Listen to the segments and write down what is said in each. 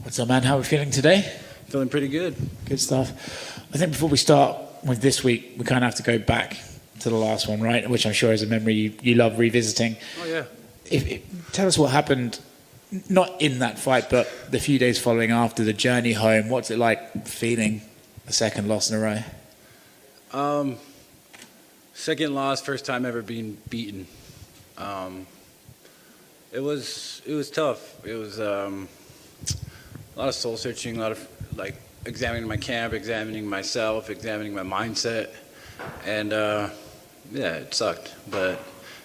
What's up, man? How are we feeling today? Feeling pretty good. Good stuff. I think before we start with this week, we kind of have to go back to the last one, right? Which I'm sure is a memory you love revisiting. Oh, yeah. Tell us what happened, not in that fight, but the few days following after, the journey home. What's it like feeling a second loss in a row? Second loss, first time ever being beaten. It was tough. It was a lot of soul searching, a lot of examining my camp, examining myself, examining my mindset, and yeah, it sucked, but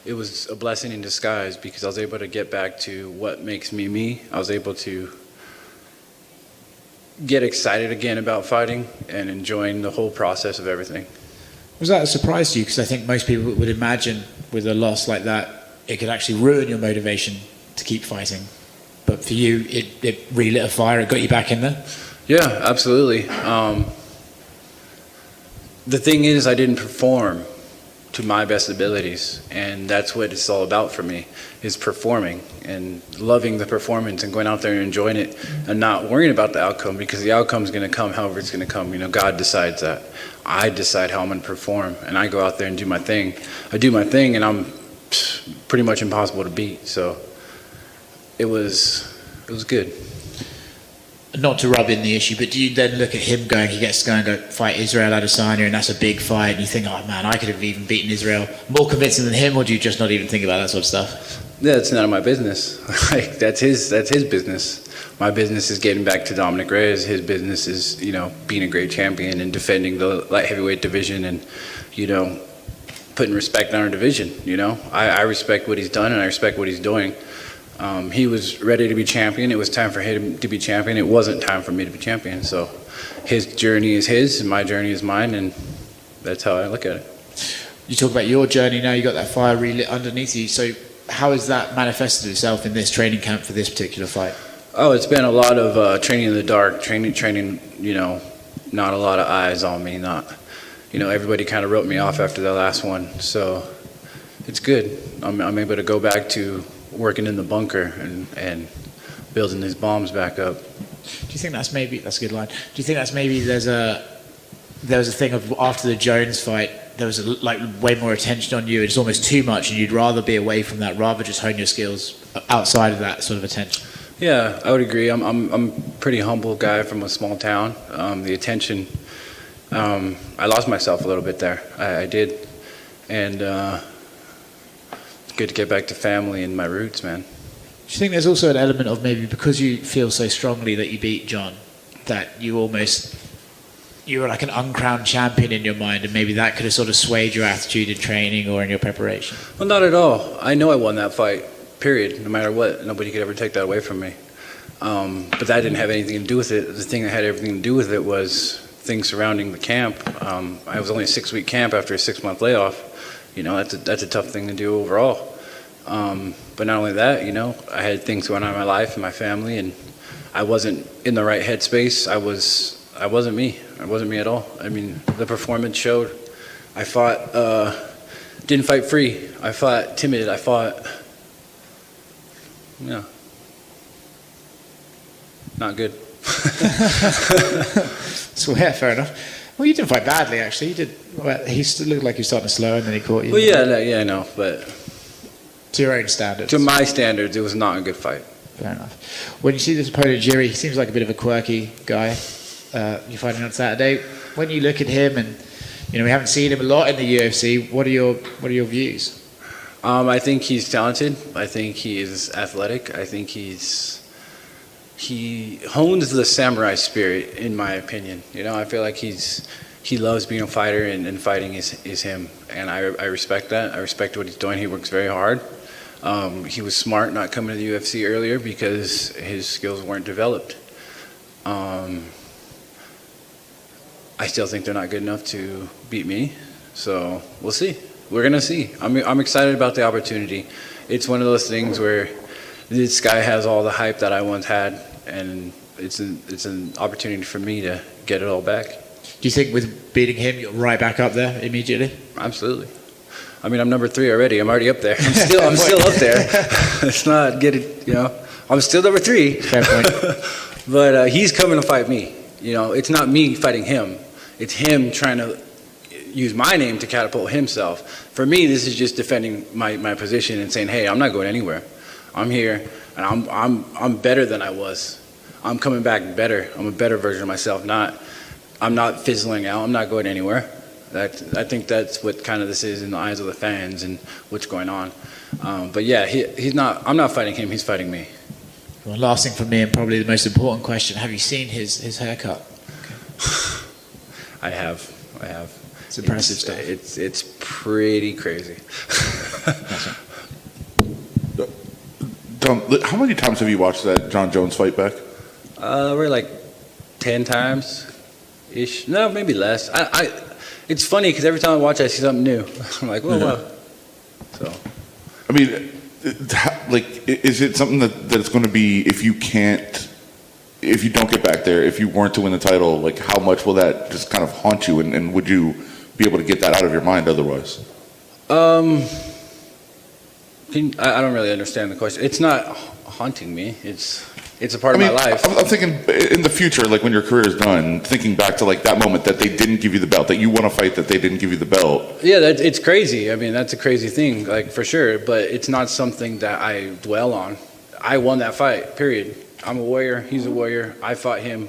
it was a blessing in disguise because I was able to get back to what makes me me. I was able to get excited again about fighting and enjoying the whole process of everything. Was that a surprise to you? Because I think most people would imagine with a loss like that, it could actually ruin your motivation to keep fighting. But for you, it really lit a fire. It got you back in there? Yeah, absolutely. The thing is, I didn't perform to my best abilities, and that's what it's all about for me, is performing and loving the performance and going out there and enjoying it and not worrying about the outcome, because the outcome is going to come however it's going to come. You know, God decides that. I decide how I'm going to perform, and I go out there and do my thing. I do my thing, and I'm pretty much impossible to beat. So it was good. Not to rub in the issue, but do you then look at him going, he gets to go and go fight Israel Adesanya, and that's a big fight, and you think, oh man, I could have even beaten Israel more convincing than him, or do you just not even think about that sort of stuff? Yeah, it's none of my business. That's his business. My business is getting back to Dominick Reyes. His business is, being a great champion and defending the light heavyweight division and, putting respect on our division. I respect what he's done and I respect what he's doing. He was ready to be champion. It was time for him to be champion. It wasn't time for me to be champion. So his journey is his and my journey is mine, and that's how I look at it. You talk about your journey now, you got that fire relit underneath you. So how has that manifested itself in this training camp for this particular fight? Oh, it's been a lot of training in the dark, training, not a lot of eyes on me. Everybody kind of wrote me off after the last one. So it's good. I'm able to go back to working in the bunker and building these bombs back up. Do you think that's a good line. Do you think that's maybe there was a thing of after the Jones fight, there was way more attention on you, it's almost too much, and you'd rather be away from that, rather just hone your skills outside of that sort of attention? Yeah, I would agree. I'm a pretty humble guy from a small town. The attention, I lost myself a little bit there. I did. And good to get back to family and my roots, man. Do you think there's also an element of maybe because you feel so strongly that you beat Jon, that you were like an uncrowned champion in your mind, and maybe that could have sort of swayed your attitude in training or in your preparation? Well, not at all. I know I won that fight, period, no matter what. Nobody could ever take that away from me. But that didn't have anything to do with it. The thing that had everything to do with it was things surrounding the camp. I was only a 6-week camp after a 6-month layoff. That's a tough thing to do overall. But not only that, I had things going on in my life and my family, and I wasn't in the right headspace. I wasn't me. I wasn't me at all. I mean, the performance showed. I fought, didn't fight free. I fought timid. I fought, not good. So yeah, fair enough. Well, you didn't fight badly, actually. You did. Well, he looked like he was starting to slow, and then he caught you. Well, yeah, I know, but to your own standards. To my standards, it was not a good fight. Fair enough. When you see this opponent, Jiri, he seems like a bit of a quirky guy. You're fighting on Saturday. When you look at him, and we haven't seen him a lot in the UFC. What are your views? I think he's talented. I think he is athletic. I think he hones the samurai spirit, in my opinion. I feel like he loves being a fighter, and fighting is him. And I respect that. I respect what he's doing. He works very hard. He was smart not coming to the UFC earlier because his skills weren't developed. I still think they're not good enough to beat me. So we'll see. We're going to see. I'm excited about the opportunity. It's one of those things where this guy has all the hype that I once had, and it's an opportunity for me to get it all back. Do you think with beating him, you're right back up there immediately? Absolutely. I mean, I'm number 3 already. I'm already up there. I'm still up there. It's not I'm still number 3. Fair point. But he's coming to fight me. You know, it's not me fighting him. It's him trying to use my name to catapult himself. For me, this is just defending my position and saying, hey, I'm not going anywhere. I'm here, and I'm better than I was. I'm coming back better. I'm a better version of myself. I'm not fizzling out. I'm not going anywhere. I think that's what kind of this is in the eyes of the fans and what's going on. But yeah, he's not. I'm not fighting him. He's fighting me. Well, last thing from me, and probably the most important question: have you seen his haircut? Okay. I have. It's impressive stuff. It's pretty crazy. Dom, how many times have you watched that Jon Jones fight back? We're like 10 times ish. No, maybe less. It's funny because every time I watch, I see something new. I'm like, whoa, wow. So, I mean, like, is it something that it's going to be if you don't get back there, if you weren't to win the title, like how much will that just kind of haunt you, and would you be able to get that out of your mind otherwise? I don't really understand the question. It's not haunting me. It's a part of my life. I'm thinking in the future, like when your career is done, thinking back to like that moment that they didn't give you the belt, that you won a fight that they didn't give you the belt. Yeah, it's crazy. I mean, that's a crazy thing, like for sure. But it's not something that I dwell on. I won that fight, period. I'm a warrior. He's a warrior. I fought him.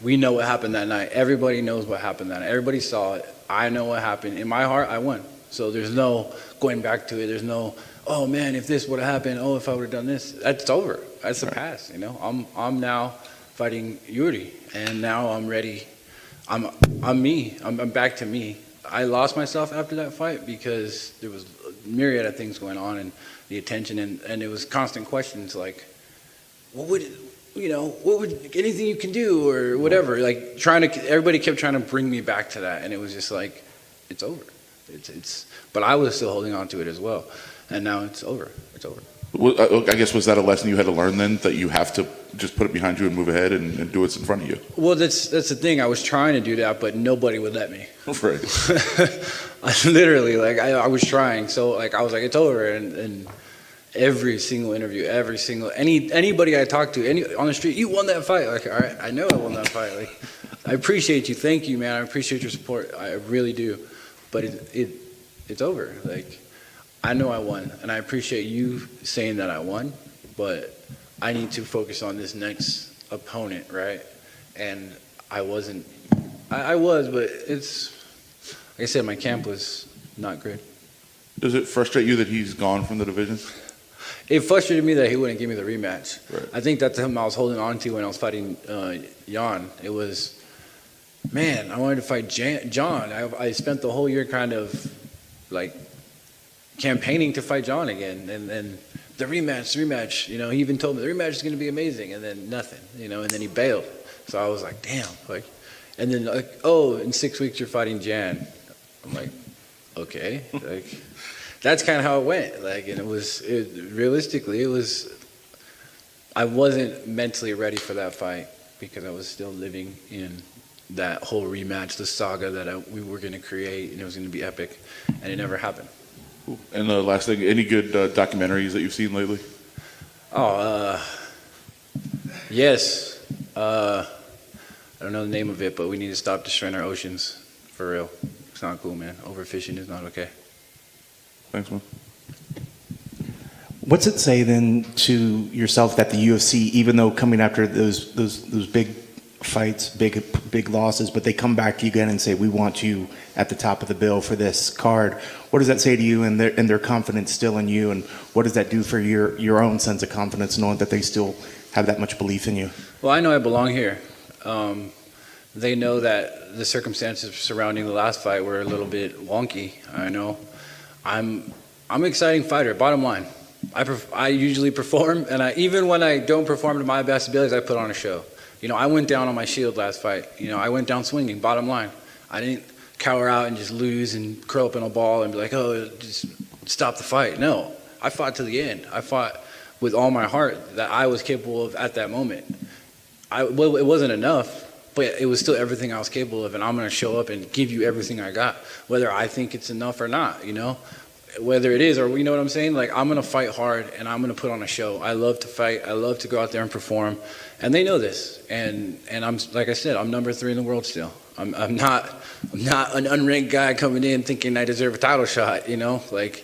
We know what happened that night. Everybody knows what happened that night. Everybody saw it. I know what happened. In my heart, I won. So there's no going back to it. There's no, oh man, if this would have happened, oh, if I would have done this. That's over. That's the past, you know. I'm now fighting Jiri, and now I'm ready. I'm me. I'm back to me. I lost myself after that fight because there was a myriad of things going on, and the attention, and it was constant questions like, what would anything you can do or whatever, like everybody kept trying to bring me back to that, and it was just like, it's over. But I was still holding on to it as well, and now it's over. It's over. Well, I guess, was that a lesson you had to learn then, that you have to just put it behind you and move ahead and do what's in front of you? Well, that's the thing. I was trying to do that, but nobody would let me. Right. Literally, like I was trying, so like I was like, it's over, and every single interview, anybody I talked to, on the street, you won that fight. Like, all right, I know I won that fight. Like, I appreciate you. Thank you, man. I appreciate your support. I really do. But it's over. Like, I know I won, and I appreciate you saying that I won, but I need to focus on this next opponent, right? And I wasn't. I was, but it's, like I said, my camp was not good. Does it frustrate you that he's gone from the division? It frustrated me that he wouldn't give me the rematch. Right. I think that's something I was holding on to when I was fighting Jon. It was, man, I wanted to fight Jon. I spent the whole year kind of like campaigning to fight Jon again, and the rematch. You know, he even told me the rematch is going to be amazing, and then nothing. You know, and then he bailed. So I was like, damn. Like, and then like, oh, in 6 weeks you're fighting Jan. I'm like, okay, like. That's kind of how it went. Like, and realistically, I wasn't mentally ready for that fight because I was still living in that whole rematch, the saga that we were going to create, and it was going to be epic, and it never happened. Cool. And the last thing, any good documentaries that you've seen lately? Yes. I don't know the name of it, but we need to stop destroying our oceans, for real. It's not cool, man. Overfishing is not okay. Thanks, man. What's it say then to yourself that the UFC, even though coming after those big fights, big losses, but they come back to you again and say, we want you at the top of the bill for this card? What does that say to you and their confidence still in you, and what does that do for your own sense of confidence, knowing that they still have that much belief in you? Well, I know I belong here. They know that the circumstances surrounding the last fight were a little bit wonky. I know. I'm an exciting fighter, bottom line. I usually perform, and even when I don't perform to my best abilities, I put on a show. You know, I went down on my shield last fight. You know, I went down swinging, bottom line. I didn't cower out and just lose and curl up in a ball and be like, oh, just stop the fight. No, I fought to the end. I fought with all my heart that I was capable of at that moment. Well, it wasn't enough, but it was still everything I was capable of, and I'm going to show up and give you everything I got, whether I think it's enough or not, you know? whether it is or you know what I'm saying, like I'm gonna fight hard and I'm gonna put on a show. I love to fight. I love to go out there and perform, and they know this. And I'm like I said, I'm number 3 in the world still. I'm not an unranked guy coming in thinking I deserve a title shot. You know, like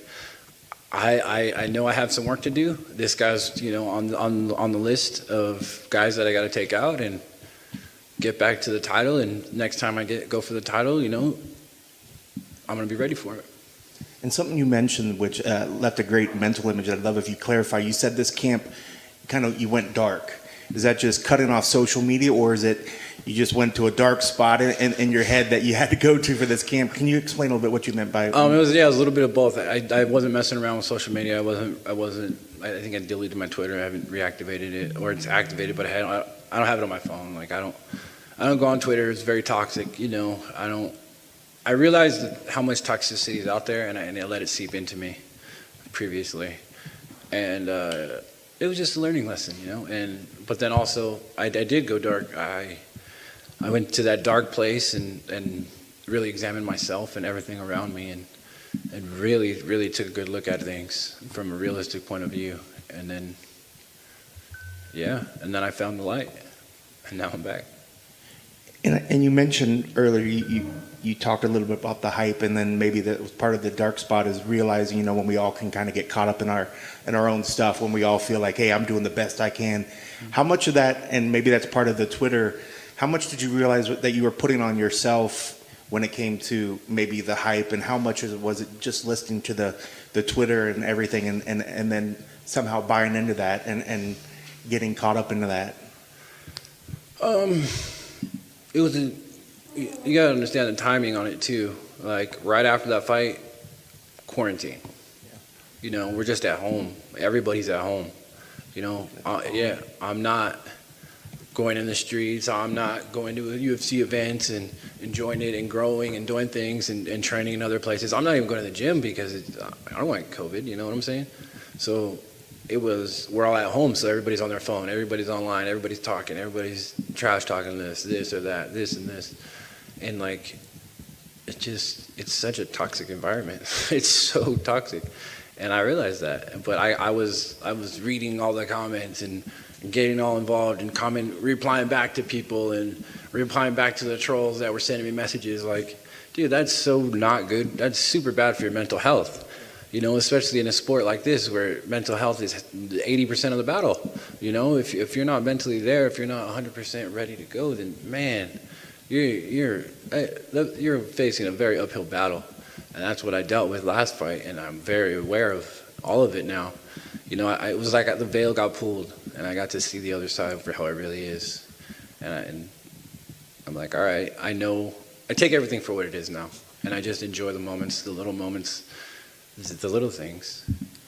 I know I have some work to do. This guy's on the list of guys that I got to take out and get back to the title. And next time I go for the title, I'm gonna be ready for it. And something you mentioned, which left a great mental image that I'd love if you clarify. You said this camp, you went dark. Is that just cutting off social media, or is it you just went to a dark spot in your head that you had to go to for this camp? Can you explain a little bit what you meant by? It was a little bit of both. I wasn't messing around with social media. I think I deleted my Twitter. I haven't reactivated it, or it's activated, but I don't have it on my phone. Like I don't go on Twitter. It's very toxic. I realized how much toxicity is out there, and I let it seep into me previously, and it was just a learning lesson, But then also, I did go dark. I went to that dark place and really examined myself and everything around me, and really, really took a good look at things from a realistic point of view, and then I found the light, and now I'm back. And you mentioned earlier, you talked a little bit about the hype, and then maybe that was part of the dark spot is realizing, when we all can kind of get caught up in our own stuff, when we all feel like, hey, I'm doing the best I can. How much of that, and maybe that's part of the Twitter, how much did you realize that you were putting on yourself when it came to maybe the hype, and how much was it just listening to the Twitter and everything, and then somehow buying into that and getting caught up into that? It was you gotta understand the timing on it too. Like right after that fight, quarantine. Yeah. We're just at home. Everybody's at home. I'm not going in the streets. I'm not going to UFC events and enjoying it and growing and doing things and training in other places. I'm not even going to the gym because I don't want COVID. You know what I'm saying? So we're all at home, so everybody's on their phone, everybody's online, everybody's talking, everybody's trash talking this or that, this and this. And it's such a toxic environment. It's so toxic. And I realized that. But I was reading all the comments and getting all involved and replying back to people and replying back to the trolls that were sending me messages like, dude, that's so not good. That's super bad for your mental health. Especially in a sport like this where mental health is 80% of the battle. If you're not mentally there, if you're not 100% ready to go, then man, you're facing a very uphill battle. And that's what I dealt with last fight, and I'm very aware of all of it now. It was like the veil got pulled, and I got to see the other side for how it really is. And I'm like, all right, I know. I take everything for what it is now, and I just enjoy the moments, the little moments. The little things.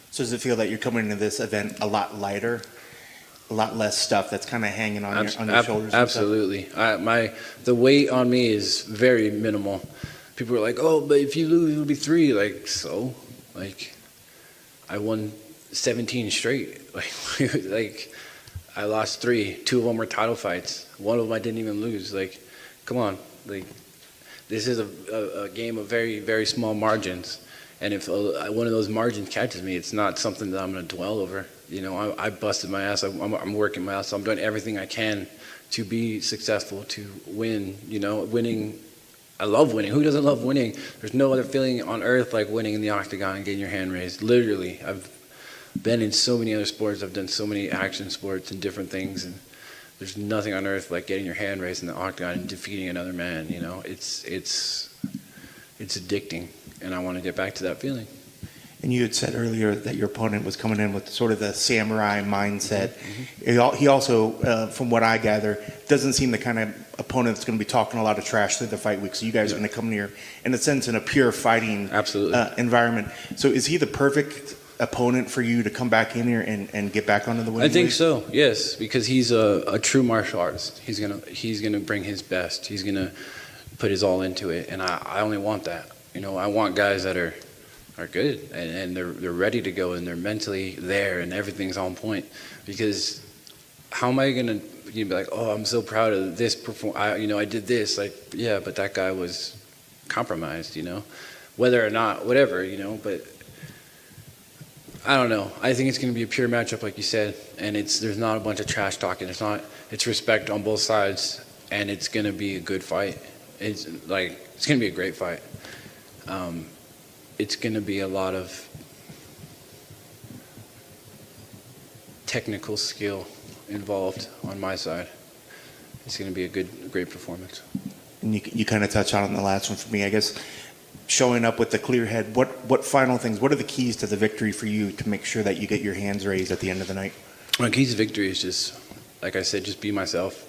So does it feel that you're coming into this event a lot lighter, a lot less stuff that's kind of hanging on your shoulders? Absolutely. The weight on me is very minimal. People are like, oh, but if you lose, it'll be 3. I won 17 straight. I lost 3. 2 of them were title fights. 1 of them I didn't even lose. Come on. This is a game of very, very small margins. And if one of those margins catches me, it's not something that I'm going to dwell over. I busted my ass. I'm working my ass. So I'm doing everything I can to be successful, to win. Winning. I love winning. Who doesn't love winning? There's no other feeling on earth like winning in the octagon and getting your hand raised. Literally, I've been in so many other sports. I've done so many action sports and different things, and there's nothing on earth like getting your hand raised in the octagon and defeating another man. It's addicting. And I want to get back to that feeling. And you had said earlier that your opponent was coming in with sort of the samurai mindset. Mm-hmm. He also, from what I gather, doesn't seem the kind of opponent that's going to be talking a lot of trash through the fight week. So you guys are going to come here, in a sense, in a pure fighting environment. So is he the perfect opponent for you to come back in here and get back onto the winning I think league? so, yes, because he's a true martial artist. He's gonna bring his best. He's gonna put his all into it, and I only want that. I want guys that are good and they're ready to go and they're mentally there and everything's on point. Because how am I gonna be like, oh, I'm so proud of this I did this. But that guy was compromised. Whether or not, whatever. But I don't know. I think it's going to be a pure matchup, like you said, and there's not a bunch of trash talking. It's respect on both sides, and it's going to be a good fight. It's going to be a great fight. It's going to be a lot of technical skill involved on my side. It's going to be a great performance. And you kind of touched on the last one for me, I guess. Showing up with the clear head, what final things, what are the keys to the victory for you to make sure that you get your hands raised at the end of the night? My keys to victory is just, like I said, just be myself.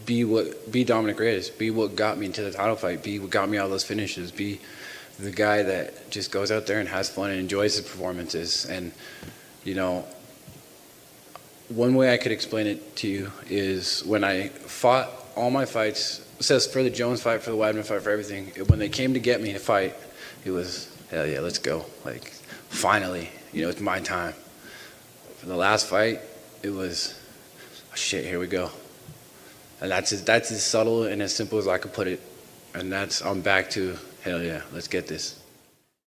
Be Dominick Reyes. Be what got me into the title fight. Be what got me all those finishes. Be the guy that just goes out there and has fun and enjoys his performances. And, you know, one way I could explain it to you is when I fought all my fights, it says for the Jones fight, for the Weidman fight, for everything, when they came to get me to fight, it was, hell yeah, let's go. Like, finally, it's my time. For the last fight, it was, oh, shit, here we go. And that's as subtle and as simple as I could put it. And I'm back to, hell yeah, let's get this.